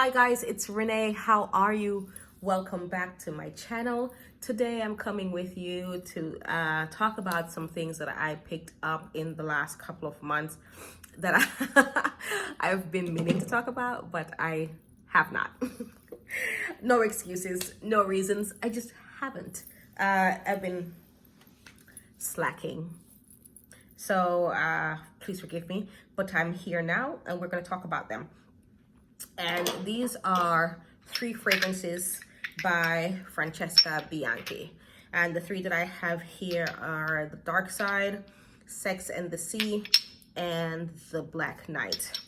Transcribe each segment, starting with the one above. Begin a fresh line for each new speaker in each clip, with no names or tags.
Hi guys, it's Renee. How are you? Welcome back to my channel. Today I'm coming with you to talk about some things that I picked up in the last couple of months that I've been meaning to talk about, but I have not. No excuses, no reasons. I just haven't. I've been slacking. So please forgive me, but I'm here now and we're going to talk about them. And these are 3 fragrances by Francesca Bianchi. And the 3 that I have here are the Dark Side, Sex and the Sea, and the Black Knight.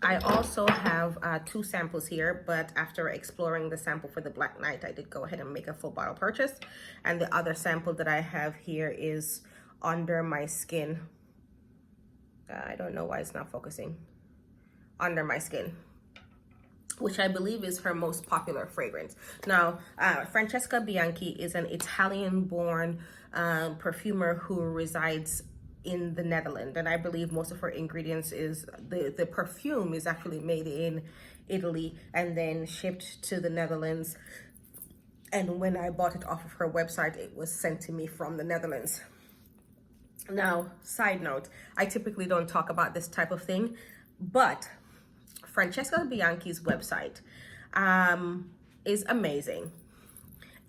I also have 2 samples here, but after exploring the sample for the Black Knight, I did go ahead and make a full bottle purchase. And the other sample that I have here is Under My Skin. I don't know why it's not focusing. Under My Skin, which I believe is her most popular fragrance. Now, Francesca Bianchi is an Italian-born perfumer who resides in the Netherlands, and I believe most of her ingredients is the perfume is actually made in Italy and then shipped to the Netherlands. And when I bought it off of her website, it was sent to me from the Netherlands. Now, side note, I typically don't talk about this type of thing, but Francesca Bianchi's website is amazing.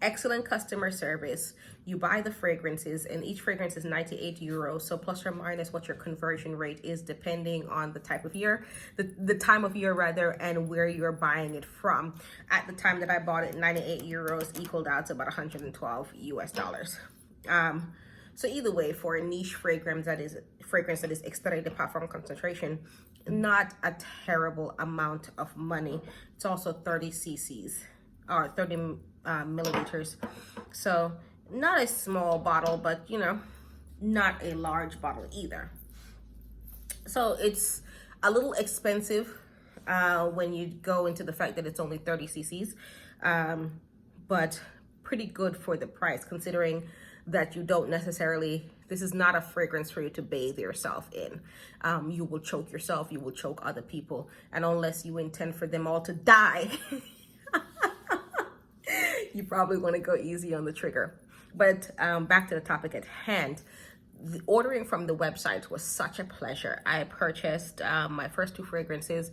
Excellent customer service. You buy the fragrances and each fragrance is 98 euros. So plus or minus what your conversion rate is depending on the type of year, the time of year rather, and where you're buying it from. At the time that I bought it, 98 euros equaled out to about 112 US dollars. So either way, for a niche fragrance that is extrait de parfum concentration, not a terrible amount of money. It's also 30 cc's or 30 milliliters. So not a small bottle, but you know, not a large bottle either. So it's a little expensive when you go into the fact that it's only 30 cc's, but pretty good for the price considering that you don't necessarily, this is not a fragrance for you to bathe yourself in. You will choke yourself, you will choke other people, and unless you intend for them all to die, you probably want to go easy on the trigger. But back to the topic at hand. The ordering from the website was such a pleasure. I purchased my first 2 fragrances,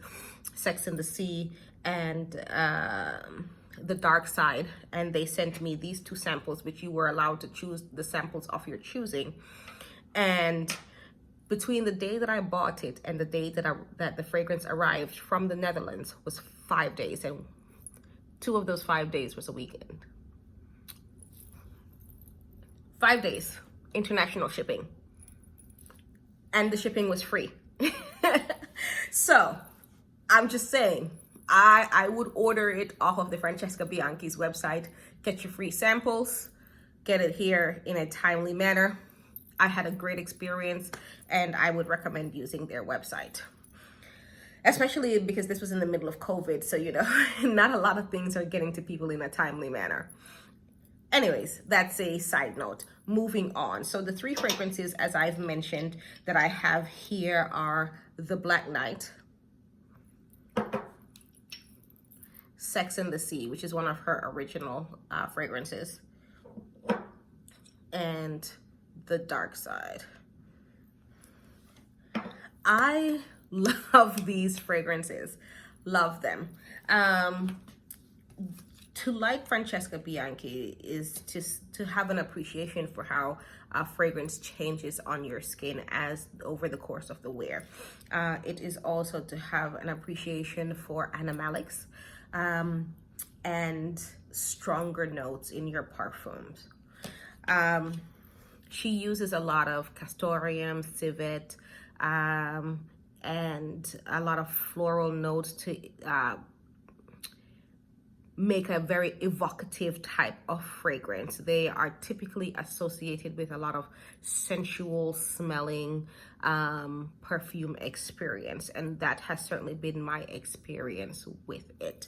Sex and the Sea and the Dark Side, and they sent me these 2 samples, which you were allowed to choose the samples of your choosing. And between the day that I bought it and the day that the fragrance arrived from the Netherlands was 5 days, and 2 of those 5 days was a weekend. 5 days international shipping, and the shipping was free. So I'm just saying, I would order it off of the Francesca Bianchi's website, get your free samples, get it here in a timely manner. I had a great experience and I would recommend using their website, especially because this was in the middle of COVID. So, you know, not a lot of things are getting to people in a timely manner. Anyways, that's a side note. Moving on. So the 3 fragrances, as I've mentioned, that I have here are the Black Knight, Sex and the Sea, which is one of her original fragrances, and the Dark Side. I love these fragrances, love them. To like Francesca Bianchi is just to have an appreciation for how a fragrance changes on your skin as over the course of the wear. It is also to have an appreciation for animalics and stronger notes in your perfumes. She uses a lot of castoreum, civet, and a lot of floral notes to make a very evocative type of fragrance. They are typically associated with a lot of sensual smelling perfume experience, and that has certainly been my experience with it.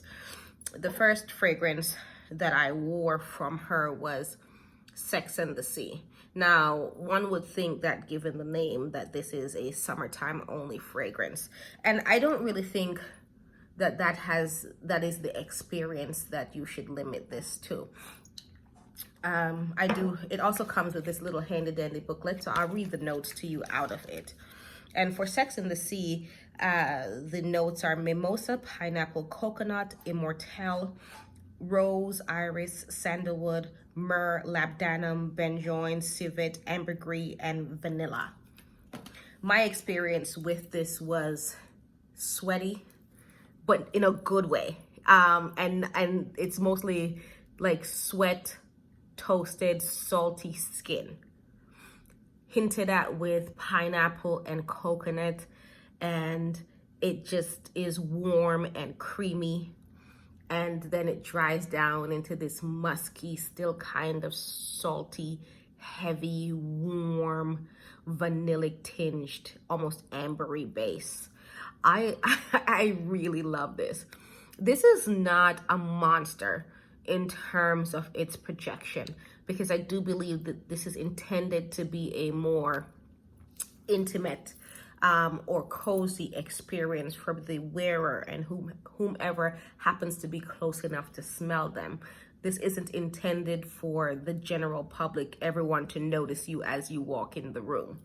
The first fragrance that I wore from her was Sex and the Sea. Now, one would think that given the name that this is a summertime only fragrance, and I don't really think that is the experience that you should limit this to. It also comes with this little handy dandy booklet, so I'll read the notes to you out of it. And for Sex in the Sea, the notes are mimosa, pineapple, coconut, immortelle, rose, iris, sandalwood, myrrh, labdanum, benjoin, civet, ambergris, and vanilla. My experience with this was sweaty, but in a good way. And it's mostly like sweat, toasted, salty skin, hinted at with pineapple and coconut, and it just is warm and creamy, and then it dries down into this musky, still kind of salty, heavy, warm, vanillic tinged, almost ambery base. I really love this. This is not a monster in terms of its projection, because I do believe that this is intended to be a more intimate or cozy experience for the wearer and whomever happens to be close enough to smell them. This isn't intended for the general public, everyone to notice you as you walk in the room.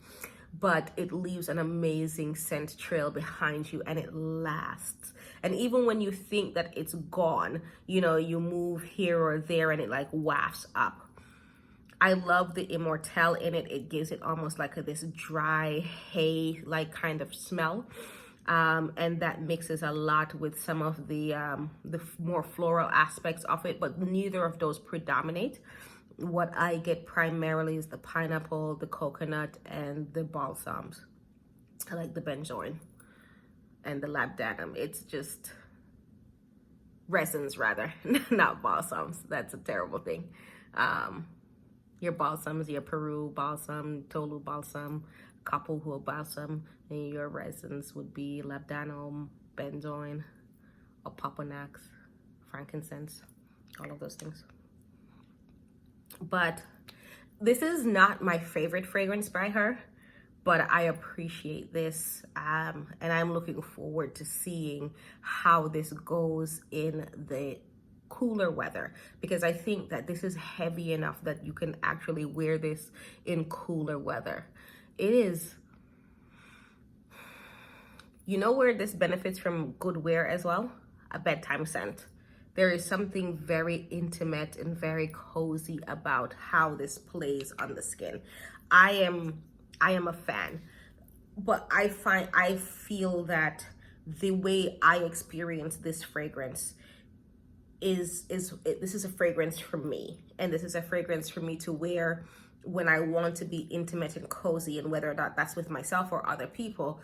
But it leaves an amazing scent trail behind you, and it lasts. And even when you think that it's gone, you know, you move here or there and it like wafts up. I love the immortelle in it. It gives it almost like this dry hay like kind of smell. And that mixes a lot with some of the more floral aspects of it, but neither of those predominate. What I get primarily is the pineapple, the coconut, and the balsams. I like the benzoin and the labdanum. It's just resins rather, not balsams. That's a terrible thing. Your balsams, your Peru balsam, Tolu balsam, Kapulhua balsam, and your resins would be labdanum, benzoin, opoponax, frankincense, all of those things. But this is not my favorite fragrance by her, but I appreciate this, and I'm looking forward to seeing how this goes in the cooler weather, because I think that this is heavy enough that you can actually wear this in cooler weather. It is, you know where this benefits from good wear as well? A bedtime scent. There is something very intimate and very cozy about how this plays on the skin. I am a fan, but I feel that the way I experience this fragrance this is a fragrance for me, and this is a fragrance for me to wear when I want to be intimate and cozy, and whether or not that's with myself or other people.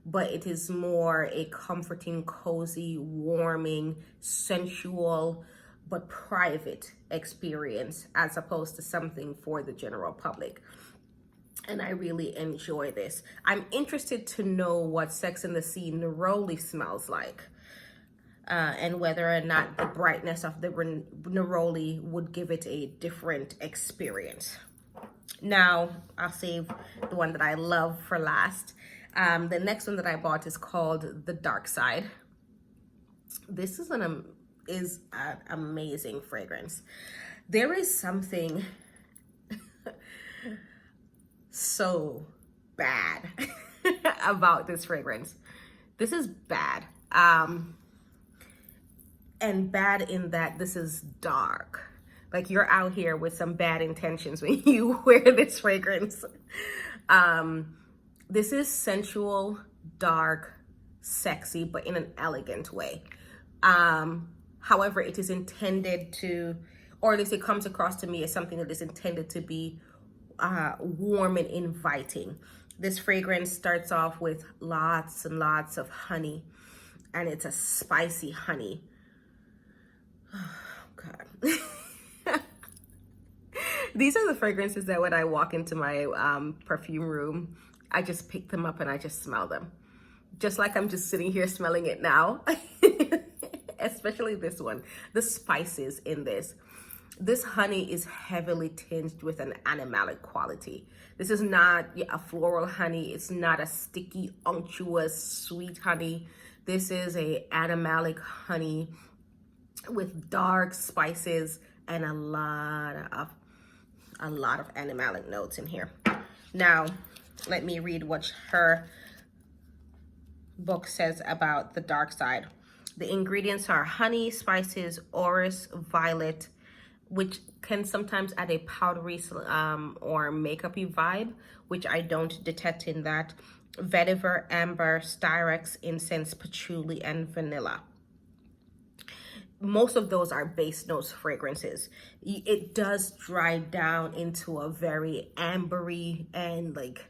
But it is more a comforting, cozy, warming, sensual, but private experience, as opposed to something for the general public. And I really enjoy this. I'm interested to know what Sex in the Sea neroli smells like, and whether or not the brightness of the neroli would give it a different experience. Now, I'll save the one that I love for last. The next one that I bought is called The Dark Side. This is an amazing fragrance. There is something so bad about this fragrance. This is bad. And bad in that this is dark. Like, you're out here with some bad intentions when you wear this fragrance. This is sensual, dark, sexy, but in an elegant way. However, it is intended to, or at least it comes across to me as something that is intended to be warm and inviting. This fragrance starts off with lots and lots of honey, and it's a spicy honey. Oh, God. These are the fragrances that when I walk into my perfume room, I just pick them up and I just smell them. Just like I'm just sitting here smelling it now. Especially this one. The spices in this. This honey is heavily tinged with an animalic quality. This is not a floral honey. It's not a sticky, unctuous, sweet honey. This is a animalic honey with dark spices and a lot of animalic notes in here. Now, let me read what her book says about the dark side. The ingredients are honey, spices, orris, violet, which can sometimes add a powdery or makeup-y vibe, which I don't detect in that. Vetiver, amber, styrax, incense, patchouli, and vanilla. Most of those are base notes fragrances. It does dry down into a very ambery and like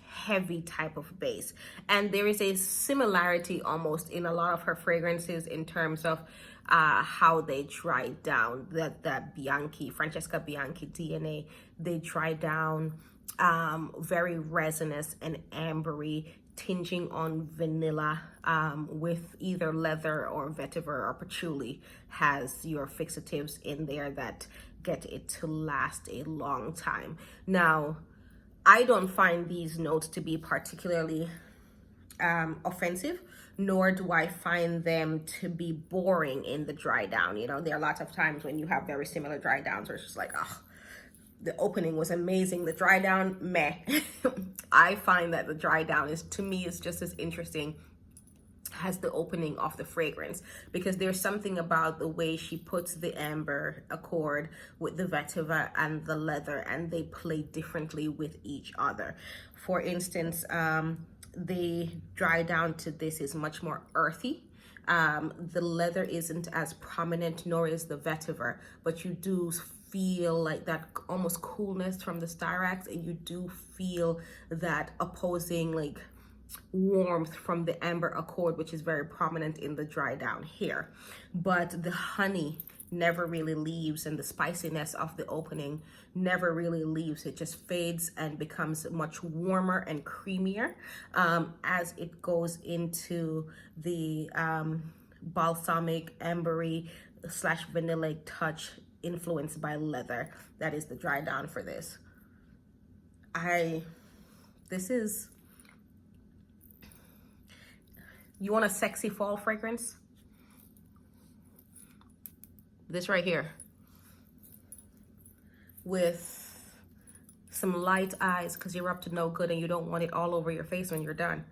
heavy type of base, and there is a similarity almost in a lot of her fragrances in terms of how they dry down. That Francesca Bianchi DNA, they dry down very resinous and ambery, tinging on vanilla, with either leather or vetiver or patchouli has your fixatives in there that get it to last a long time. Now, I don't find these notes to be particularly offensive, nor do I find them to be boring in the dry down. You know, there are lots of times when you have very similar dry downs where it's just like, oh, the opening was amazing, the dry down, meh. I find that the dry down is, to me, is just as interesting as the opening of the fragrance, because there's something about the way she puts the amber accord with the vetiver and the leather, and they play differently with each other. For instance, the dry down to this is much more earthy. The leather isn't as prominent, nor is the vetiver, but you do feel like that almost coolness from the styrax, and you do feel that opposing like warmth from the amber accord, which is very prominent in the dry down here. But the honey never really leaves, and the spiciness of the opening never really leaves. It just fades and becomes much warmer and creamier as it goes into the balsamic, ambery / vanillic touch influenced by leather. That is the dry down for this. You want a sexy fall fragrance? This right here, with some light eyes, because you're up to no good and you don't want it all over your face when you're done.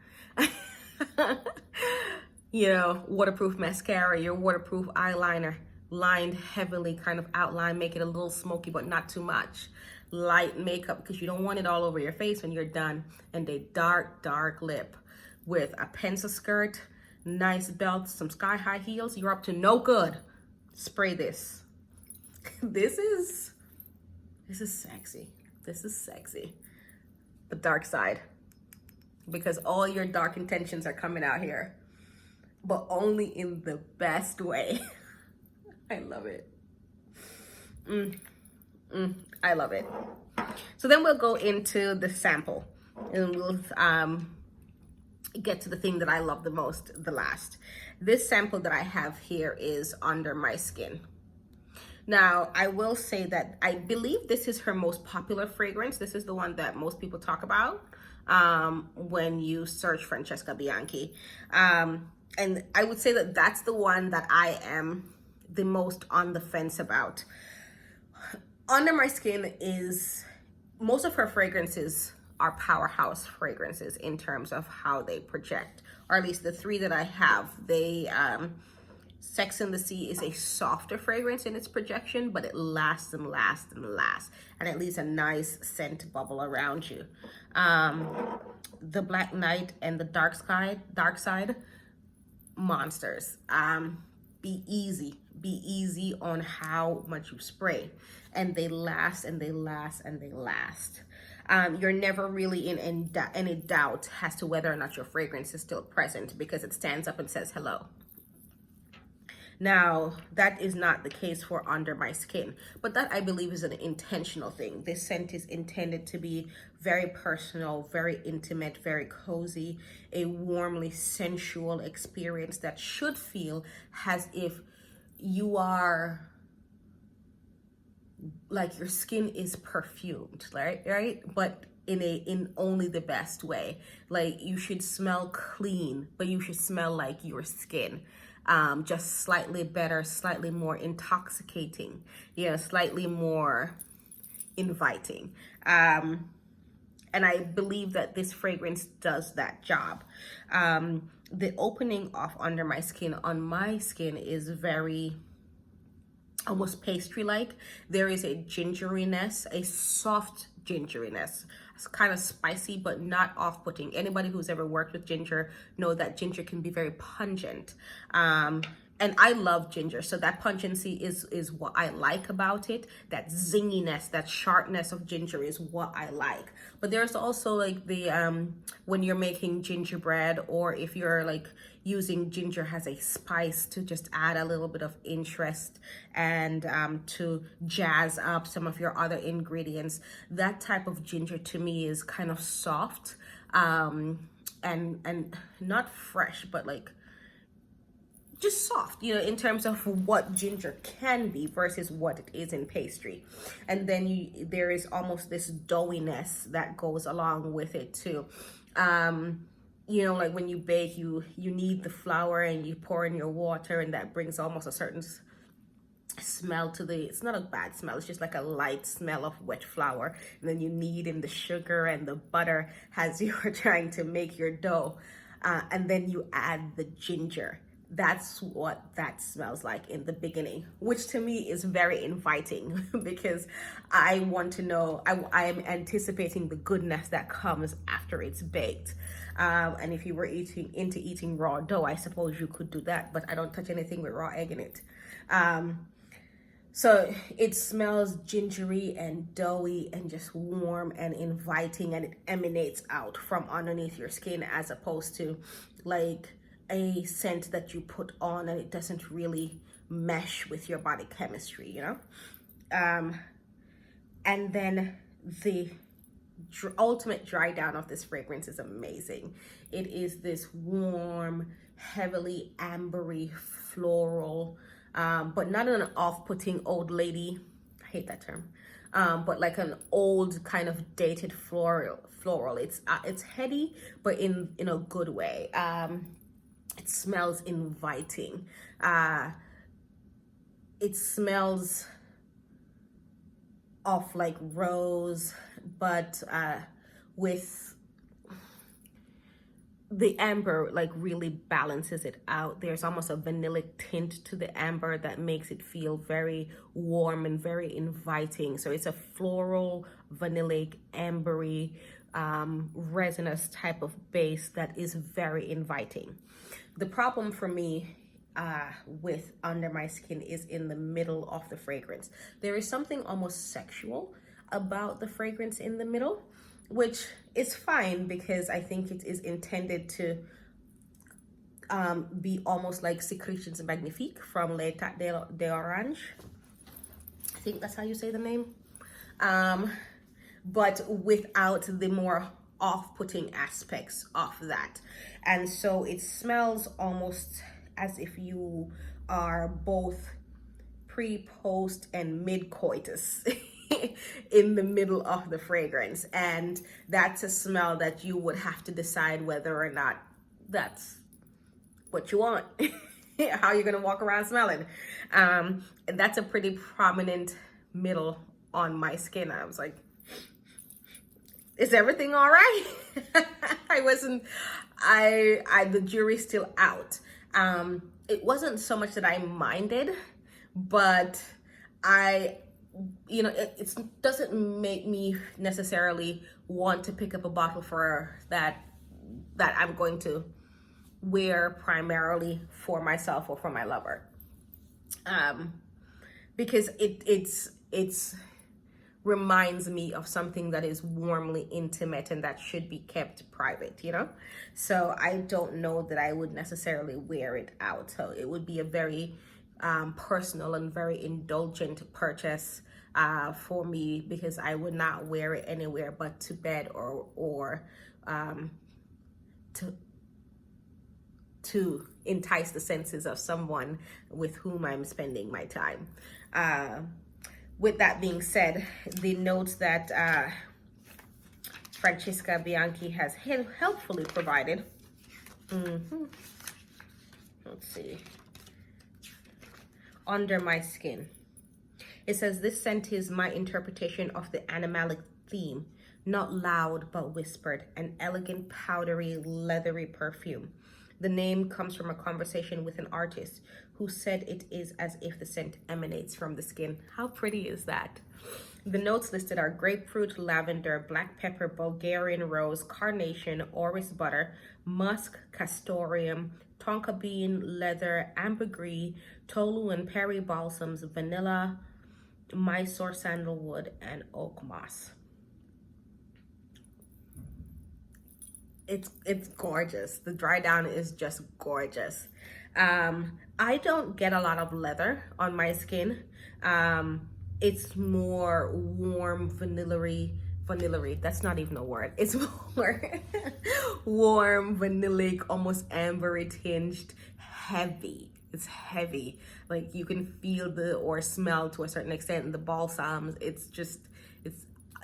You know, waterproof mascara, your waterproof eyeliner, lined heavily, kind of outline, make it a little smoky, but not too much. Light makeup, because you don't want it all over your face when you're done. And a dark, dark lip with a pencil skirt, nice belt, some sky-high heels. You're up to no good. Spray this. This is sexy. This is sexy. The dark side. Because all your dark intentions are coming out here, but only in the best way. I love it. I love it. So then we'll go into the sample, and we'll get to the thing that I love the most, the last. This sample that I have here is Under My Skin. Now, I will say that I believe this is her most popular fragrance. This is the one that most people talk about when you search Francesca Bianchi. And I would say that that's the one that I am the most on the fence about. Under My Skin is, most of her fragrances are powerhouse fragrances in terms of how they project, or at least the three that I have. They Sex in the Sea is a softer fragrance in its projection, but it lasts and lasts and lasts, and it leaves a nice scent bubble around you. The Black Night and the Dark Side, monsters. Be easy on how much you spray, and they last and they last and they last. You're never really in any doubt as to whether or not your fragrance is still present, because it stands up and says hello. Now, that is not the case for Under My Skin, but that, I believe, is an intentional thing. This scent is intended to be very personal, very intimate, very cozy, a warmly sensual experience that should feel as if you are, like, your skin is perfumed, right? But in only the best way. Like, you should smell clean, but you should smell like your skin. Just slightly better, slightly more intoxicating, slightly more inviting. And I believe that this fragrance does that job. The opening off under my skin on my skin is very almost pastry-like. There is a gingeriness, a soft gingeriness. It's kind of spicy, but not off-putting. Anybody who's ever worked with ginger know that ginger can be very pungent. And I love ginger, so that pungency is what I like about it. That zinginess, that sharpness of ginger is what I like. But there's also like the when you're making gingerbread, or if you're like using ginger as a spice to just add a little bit of interest and to jazz up some of your other ingredients, that type of ginger to me is kind of soft and not fresh, but like just soft, in terms of what ginger can be versus what it is in pastry. And then there is almost this doughiness that goes along with it too. Like when you bake, you need the flour and you pour in your water, and that brings almost a certain smell to it's not a bad smell, it's just like a light smell of wet flour. And then you knead in the sugar and the butter as you're trying to make your dough. And then you add the ginger. That's what that smells like in the beginning, which to me is very inviting because I want to know, I am anticipating the goodness that comes after it's baked. And if you were into eating raw dough, I suppose you could do that, but I don't touch anything with raw egg in it. So it smells gingery and doughy and just warm and inviting, and it emanates out from underneath your skin, as opposed to like a scent that you put on and it doesn't really mesh with your body chemistry, and then the ultimate dry down of this fragrance is amazing. It is this warm, heavily ambery, floral, but not an off-putting old lady, I hate that term, but like an old kind of dated floral. It's heady, but in a good way. It smells inviting. It smells of like rose, but with the amber, like really balances it out. There's almost a vanillic tint to the amber that makes it feel very warm and very inviting. So it's a floral, vanillic, ambery, resinous type of base that is very inviting. The problem for me with under my skin is in the middle of the fragrance. There is something almost sexual about the fragrance in the middle, which is fine because I think it is intended to be almost like Secretions Magnifiques from L'État d'Orange. I think that's how you say the name. But without the more off-putting aspects of that. And so it smells almost as if you are both pre, post, and mid-coitus in the middle of the fragrance. And that's a smell that you would have to decide whether or not that's what you want. How you're gonna walk around smelling. And that's a pretty prominent middle on my skin. I was like, is everything all right? The jury's still out. It wasn't so much that I minded, but it doesn't make me necessarily want to pick up a bottle for that I'm going to wear primarily for myself or for my lover. Because it's reminds me of something that is warmly intimate and that should be kept private, So I don't know that I would necessarily wear it out. So it would be a very personal and very indulgent purchase for me, because I would not wear it anywhere but to bed or to entice the senses of someone with whom I'm spending my time. With that being said, the notes that Francesca Bianchi has helpfully provided. Let's see. Under My Skin. It says, this scent is my interpretation of the animalic theme. Not loud, but whispered. An elegant, powdery, leathery perfume. The name comes from a conversation with an artist who said it is as if the scent emanates from the skin. How pretty is that? The notes listed are grapefruit, lavender, black pepper, Bulgarian rose, carnation, orris butter, musk, castoreum, tonka bean, leather, ambergris, tolu and peri balsams, vanilla, Mysore sandalwood, and oak moss. It's gorgeous. The Drydown is just gorgeous. I don't get a lot of leather on my skin. It's more warm, vanillary. That's not even a word. It's more warm, vanillic, almost ambery tinged, heavy. It's heavy. Like you can feel or smell to a certain extent the balsams.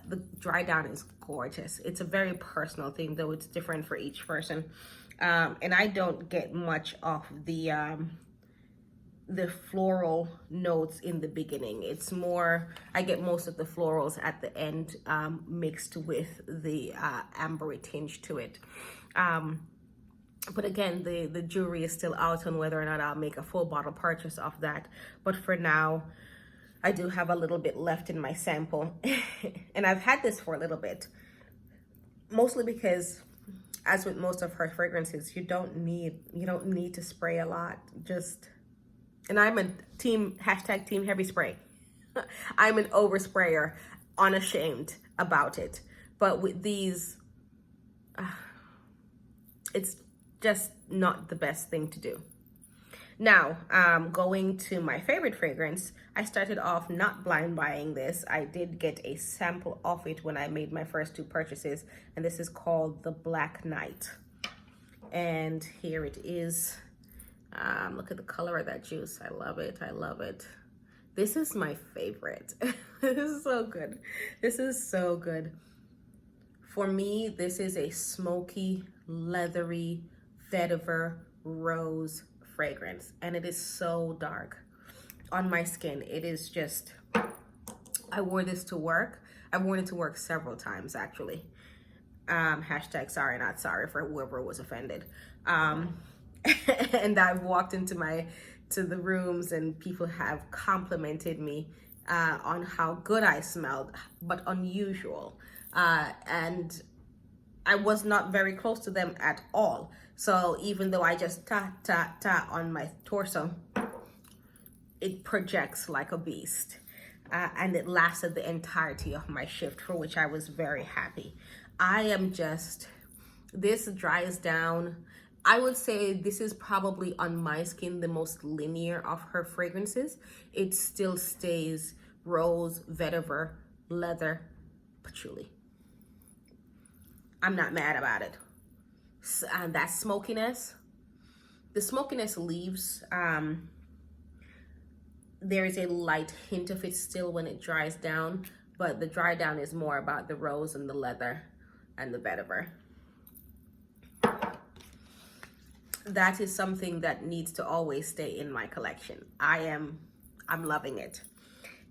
The Drydown is gorgeous. It's a very personal thing, though it's different for each person. And I don't get much of the floral notes in the beginning. It's more, I get most of the florals at the end, mixed with the ambery tinge to it. But again, the jury is still out on whether or not I'll make a full bottle purchase of that. But for now, I do have a little bit left in my sample. And I've had this for a little bit, mostly because, as with most of her fragrances, you don't need to spray a lot. And I'm a team heavy spray. I'm an oversprayer, unashamed about it. But with these, it's just not the best thing to do. Now, going to my favorite fragrance, I started off not blind buying this. I did get a sample of it when I made my first two purchases, and this is called the Black Knight. And here it is. Look at the color of that juice. I love it. I love it. This is my favorite. This is so good. This is so good. For me, this is a smoky, leathery, vetiver rose fragrance, and it is so dark on my skin. It is just, I wore this to work. I've worn it to work several times, actually. Hashtag sorry, not sorry for whoever was offended. And I've walked into the rooms and people have complimented me on how good I smelled, but unusual. And I was not very close to them at all. So even though I just ta on my torso, it projects like a beast. And it lasted the entirety of my shift, for which I was very happy. This dries down. I would say this is probably on my skin the most linear of her fragrances. It still stays rose, vetiver, leather, patchouli. I'm not mad about it. And that smokiness, the smokiness leaves. There is a light hint of it still when it dries down, but the dry down is more about the rose and the leather and the vetiver. That is something that needs to always stay in my collection. I'm loving it.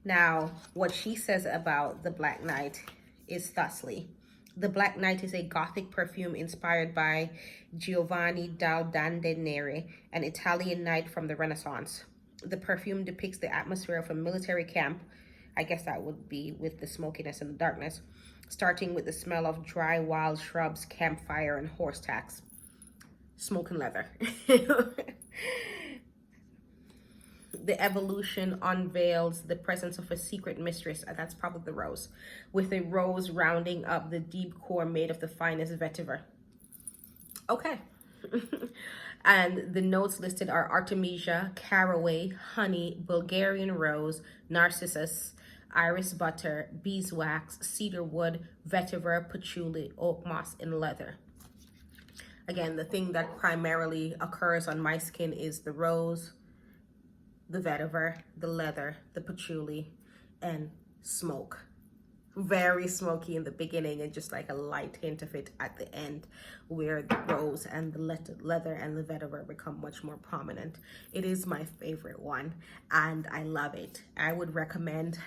Now, what she says about the Black Knight is thusly. The Black Knight is a Gothic perfume inspired by Giovanni da Dandinere, an Italian knight from the Renaissance. The perfume depicts the atmosphere of a military camp. I guess that would be with the smokiness and the darkness, starting with the smell of dry wild shrubs, campfire, and horse tacks. Smoke and leather. The evolution unveils the presence of a secret mistress, and that's probably the rose, with a rose rounding up the deep core made of the finest vetiver. Okay. And the notes listed are artemisia, caraway, honey, Bulgarian rose, narcissus, iris butter, beeswax, cedarwood, vetiver, patchouli, oak moss, and leather. Again, the thing that primarily occurs on my skin is the rose, the vetiver, the leather, the patchouli, and smoke. very smoky in the beginning and just like a light hint of it at the end, where the rose and the leather and the vetiver become much more prominent. It is my favorite one and I love it. I would recommend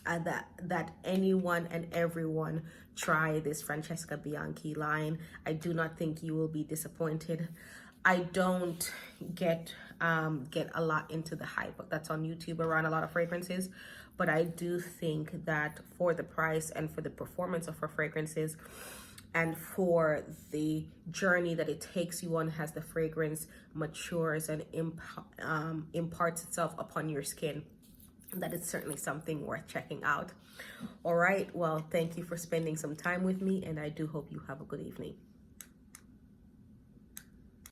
that anyone and everyone try this Francesca Bianchi line. I do not think you will be disappointed. I don't get a lot into the hype that's on YouTube around a lot of fragrances, but I do think that for the price and for the performance of her fragrances and for the journey that it takes you on as the fragrance matures and imparts itself upon your skin, that is certainly something worth checking out. All right, well, thank you for spending some time with me, and I do hope you have a good evening.